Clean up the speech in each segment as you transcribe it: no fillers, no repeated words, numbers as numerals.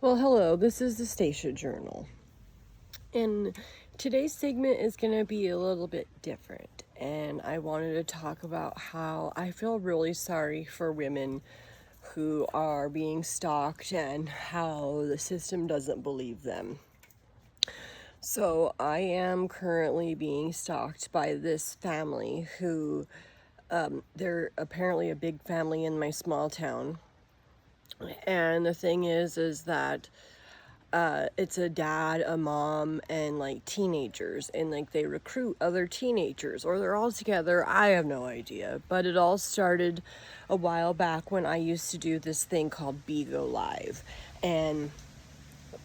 Well, hello, this is the Stacia Journal. And today's segment is going to be a little bit different. And I wanted to talk about how I feel really sorry for women who are being stalked and how the system doesn't believe them. So I am currently being stalked by this family who, they're apparently a big family in my small town. And the thing is that it's a dad, a mom, and like teenagers, and like they recruit other teenagers, or they're all together. I have no idea, but it all started a while back when I used to do this thing called Bigo Live, and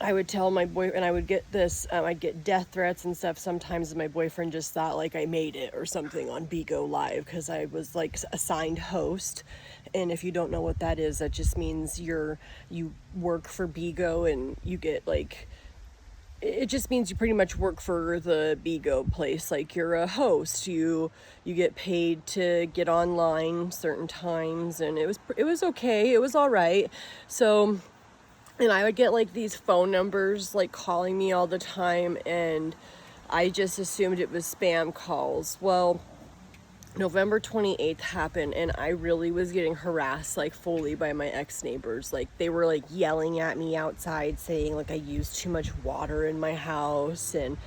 I would tell my boy, and I would get this, I'd get death threats and stuff sometimes. My boyfriend just thought like I made it or something on Bigo Live because I was like assigned host. And if you don't know what that is, that just means you work for Bigo and you get like, it just means you pretty much work for the Bigo place. Like you're a host, you get paid to get online certain times, and it was okay, it was all right. So, and I would get like these phone numbers like calling me all the time, and I just assumed it was spam calls. Well, November 28th happened, and I really was getting harassed like fully by my ex-neighbors. Like they were like yelling at me outside saying like I used too much water in my house, and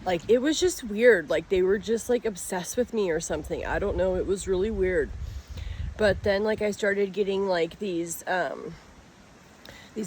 like it was just weird. Like they were just like obsessed with me or something. I don't know, it was really weird. But then like I started getting like these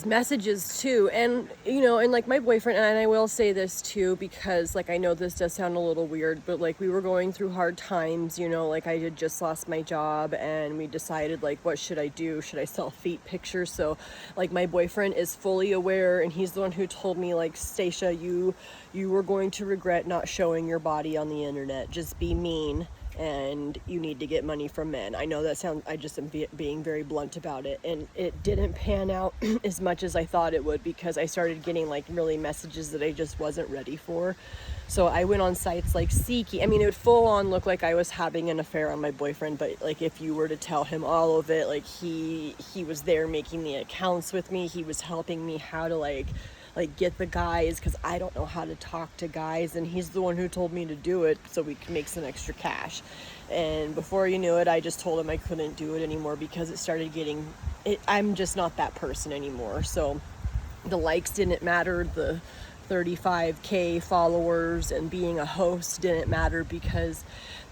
messages too, and and like my boyfriend, and I will say this too because like I know this does sound a little weird, but like we were going through hard times, like I had just lost my job, and we decided like what should I do, should I sell feet pictures? So like my boyfriend is fully aware, and he's the one who told me like, Stacia, you were going to regret not showing your body on the internet, just be mean, and you need to get money from men. I know that sounds, I just am being very blunt about it, and it didn't pan out as much as I thought it would because I started getting like really messages that I just wasn't ready for. So I went on sites like Seeky. I mean, it would full on look like I was having an affair on my boyfriend, but like if you were to tell him all of it, like he was there making the accounts with me. He was helping me how to like get the guys, because I don't know how to talk to guys, and he's the one who told me to do it so we could make some extra cash. And before you knew it, I just told him I couldn't do it anymore because it started getting I'm just not that person anymore. So the likes didn't matter, the 35K followers and being a host didn't matter, because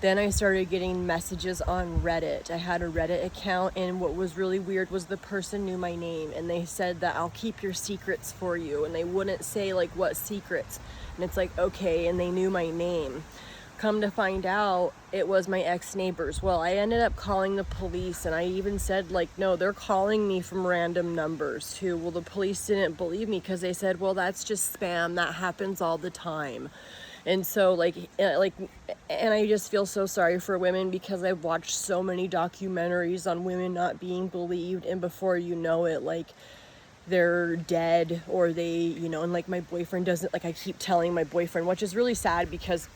then I started getting messages on Reddit. I had a Reddit account, and what was really weird was the person knew my name, and they said that I'll keep your secrets for you, and they wouldn't say like what secrets. And it's like, okay, and they knew my name. Come to find out, it was my ex-neighbors. Well, I ended up calling the police, and I even said like, no, they're calling me from random numbers too. Well, the police didn't believe me because they said, well, that's just spam, that happens all the time. And so and I just feel so sorry for women because I've watched so many documentaries on women not being believed, and before you know it, like they're dead, or they, and like my boyfriend doesn't, like I keep telling my boyfriend, which is really sad because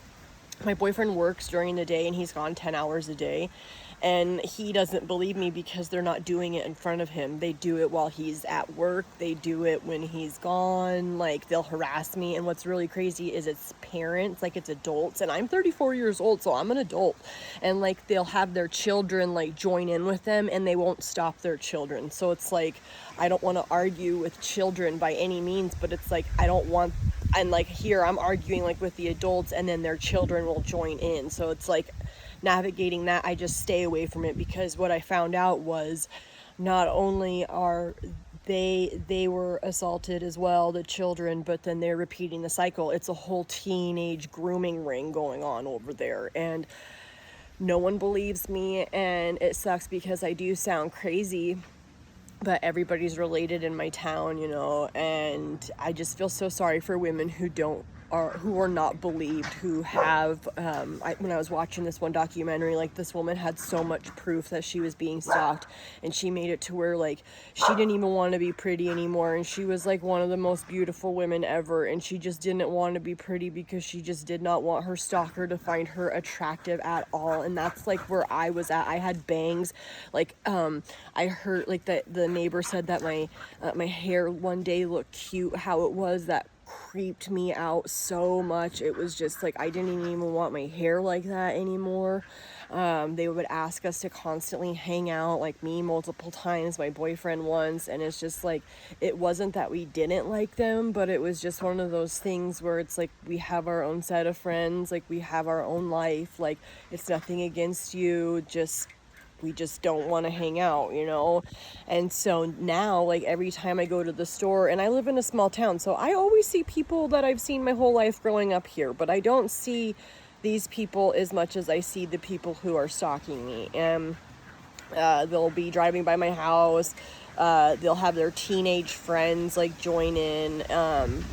my boyfriend works during the day and he's gone 10 hours a day, and he doesn't believe me because they're not doing it in front of him. They do it while he's at work. They do it when he's gone. Like they'll harass me. And what's really crazy is it's parents, like it's adults, and I'm 34 years old, so I'm an adult, and like they'll have their children like join in with them, and they won't stop their children. So it's like, I don't want to argue with children by any means, but it's like I don't want, and like here I'm arguing like with the adults, and then their children will join in. So it's like navigating that, I just stay away from it, because what I found out was not only are they were assaulted as well, the children, but then they're repeating the cycle. It's a whole teenage grooming ring going on over there, and no one believes me, and it sucks because I do sound crazy, but everybody's related in my town, and I just feel so sorry for women who are not believed, who have when I was watching this one documentary, like this woman had so much proof that she was being stalked, and she made it to where like she didn't even want to be pretty anymore, and she was like one of the most beautiful women ever, and she just didn't want to be pretty because she just did not want her stalker to find her attractive at all. And that's like where I was at. I had bangs, like I heard like the neighbor said that my hair one day looked cute, how it was, that creeped me out so much. It was just like I didn't even want my hair like that anymore. They would ask us to constantly hang out, like me multiple times, my boyfriend once, and it's just like it wasn't that we didn't like them, but it was just one of those things where it's like we have our own set of friends, like we have our own life, like it's nothing against you, just we just don't want to hang out, you know? And so now, like every time I go to the store, and I live in a small town, so I always see people that I've seen my whole life growing up here, but I don't see these people as much as I see the people who are stalking me. And they'll be driving by my house. They'll have their teenage friends like join in.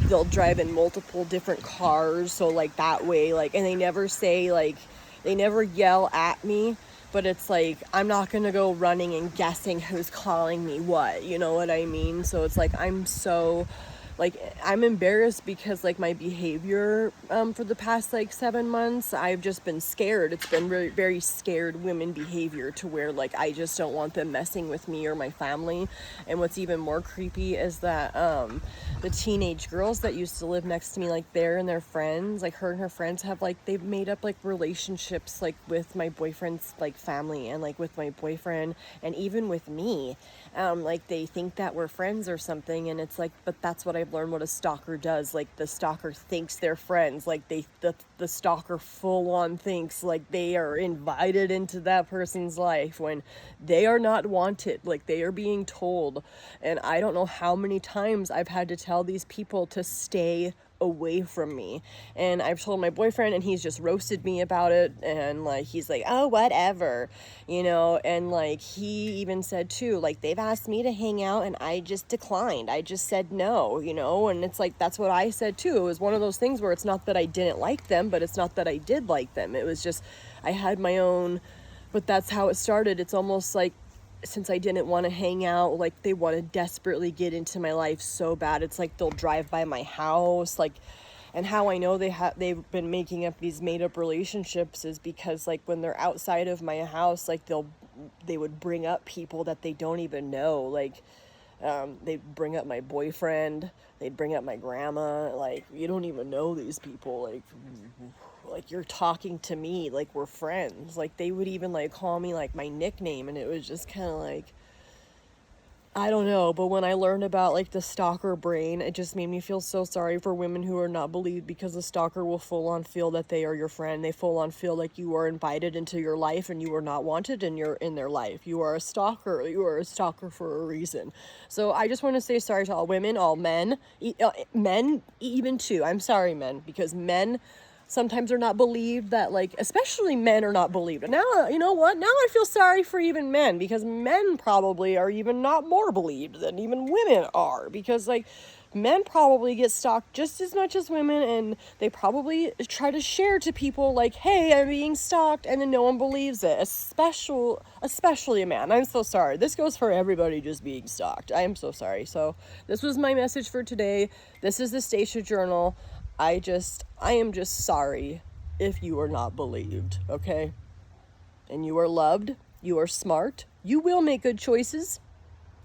They'll drive in multiple different cars, so like that way, like, and they never say, like, they never yell at me, but it's like I'm not gonna go running and guessing who's calling me what, you know what I mean? So it's like I'm embarrassed because like my behavior for the past like 7 months, I've just been scared. It's been very, very scared women behavior, to where like I just don't want them messing with me or my family. And what's even more creepy is that the teenage girls that used to live next to me, like they're and their friends, like her and her friends have like, they've made up like relationships like with my boyfriend's like family, and like with my boyfriend, and even with me. Like they think that we're friends or something, and it's like, but that's what I've learned what a stalker does. Like the stalker thinks they're friends, like the stalker full on thinks like they are invited into that person's life when they are not wanted, like they are being told. And I don't know how many times I've had to tell these people to stay away from me, and I've told my boyfriend, and he's just roasted me about it, and like he's like, oh, whatever, you know. And like he even said too, like they've asked me to hang out and I just declined, I just said no, you know. And it's like that's what I said too. It was one of those things where it's not that I didn't like them, but it's not that I did like them, it was just I had my own. But that's how it started. It's almost like since I didn't want to hang out, like they want to desperately get into my life so bad. It's like they'll drive by my house, like, and how I know they've been making up these made up relationships is because like when they're outside of my house, like they would bring up people that they don't even know, like they'd bring up my boyfriend, they'd bring up my grandma, like you don't even know these people, like you're talking to me like we're friends. Like they would even like call me like my nickname, and it was just kind of like, I don't know. But when I learned about like the stalker brain, it just made me feel so sorry for women who are not believed, because the stalker will full on feel that they are your friend. They full on feel like you are invited into your life and you are not wanted and you're in their life. You are a stalker. You are a stalker for a reason. So I just want to say sorry to all women, all men, men even too. I'm sorry, men, because men sometimes are not believed, that like especially men are not believed. And now, you know what, now I feel sorry for even men, because men probably are even not more believed than even women are, because like men probably get stalked just as much as women, and they probably try to share to people like, hey, I'm being stalked, and then no one believes it, especially a man. I'm so sorry. This goes for everybody just being stalked. I am so sorry. So this was my message for today. This is the Stacia Journal. I am just sorry if you are not believed, okay? And you are loved, you are smart, you will make good choices,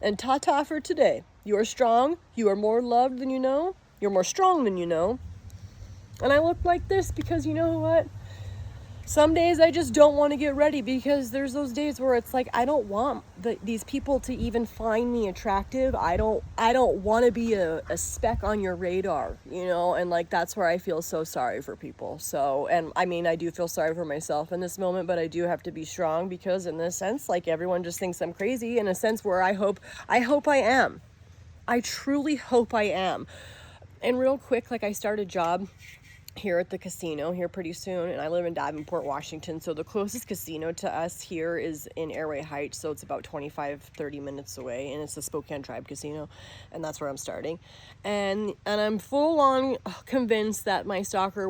and ta-ta for today. You are strong, you are more loved than you know, you're more strong than you know. And I look like this because you know what? Some days I just don't want to get ready, because there's those days where it's like I don't want these people to even find me attractive. I don't want to be a speck on your radar, you know. And like that's where I feel so sorry for people. So, and I mean, I do feel sorry for myself in this moment, but I do have to be strong, because in this sense, like everyone just thinks I'm crazy, in a sense where I hope I am. I truly hope I am. And real quick, like I start a job here at the casino here pretty soon, and I live in Davenport, Washington, so the closest casino to us here is in Airway Heights, so it's about 25-30 minutes away, and it's the Spokane Tribe Casino, and that's where I'm starting. And I'm full on convinced that my stalkers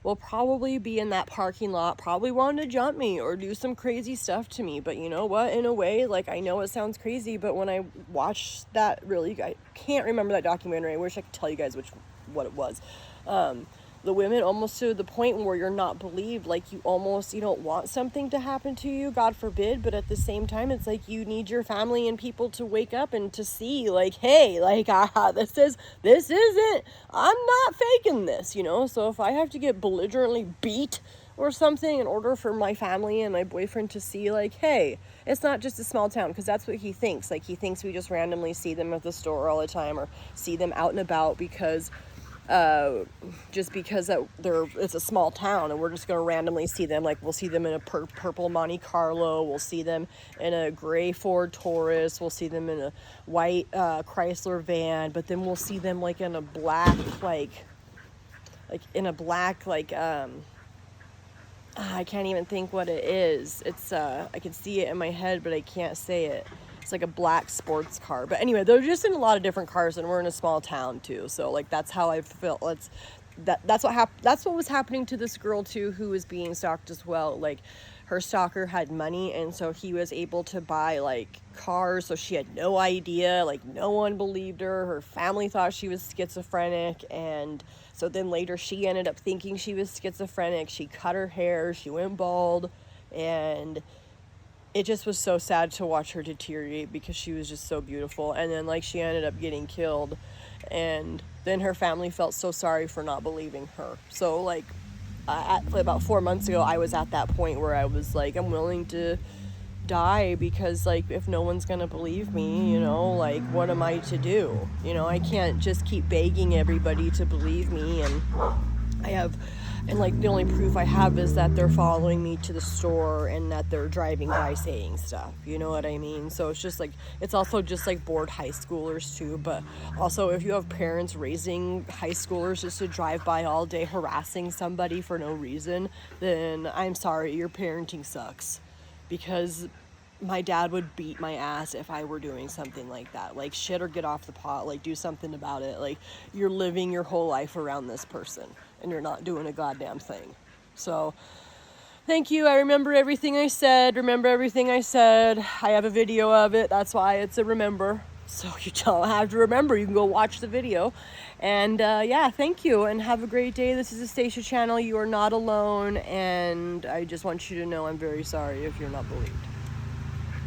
will probably be in that parking lot, probably wanting to jump me or do some crazy stuff to me. But you know what, in a way, like, I know it sounds crazy, but when I watched that, really, I can't remember that documentary. I wish I could tell you guys what it was. The women, almost to the point where you're not believed, like you don't want something to happen to you, God forbid, but at the same time it's like you need your family and people to wake up and to see, like, hey, like, this isn't, I'm not faking this, so if I have to get belligerently beat or something in order for my family and my boyfriend to see, like, hey, it's not just a small town, because that's what he thinks. Like, he thinks we just randomly see them at the store all the time or see them out and about because just because it's a small town and we're just going to randomly see them. Like, we'll see them in a purple Monte Carlo, we'll see them in a gray Ford Taurus, we'll see them in a white Chrysler van, but then we'll see them like in a black I can't even think what it is. It's I can see it in my head, but I can't say it. It's like a black sports car. But anyway, they're just in a lot of different cars, and we're in a small town too. So like, that's how I feel. That's what was happening to this girl too, who was being stalked as well. Like, her stalker had money, and so he was able to buy like cars, so she had no idea. Like, no one believed her. Her family thought she was schizophrenic, and so then later she ended up thinking she was schizophrenic. She cut her hair, she went bald, and it just was so sad to watch her deteriorate because she was just so beautiful. And then, like, she ended up getting killed, and then her family felt so sorry for not believing her. So like, about 4 months ago, I was at that point where I was like, I'm willing to die, because like, if no one's gonna believe me, like, what am I to do? I can't just keep begging everybody to believe me. And like, the only proof I have is that they're following me to the store and that they're driving by saying stuff, you know what I mean? So it's just like, it's also just like bored high schoolers too. But also, if you have parents raising high schoolers just to drive by all day harassing somebody for no reason, then I'm sorry, your parenting sucks. Because my dad would beat my ass if I were doing something like that. Like, shit or get off the pot. Like, do something about it. Like, you're living your whole life around this person and you're not doing a goddamn thing. So thank you. I remember everything I said. I have a video of it. That's why it's a remember. So you don't have to remember. You can go watch the video. And yeah, thank you, and have a great day. This is the Stacia channel. You are not alone, and I just want you to know I'm very sorry if you're not believed.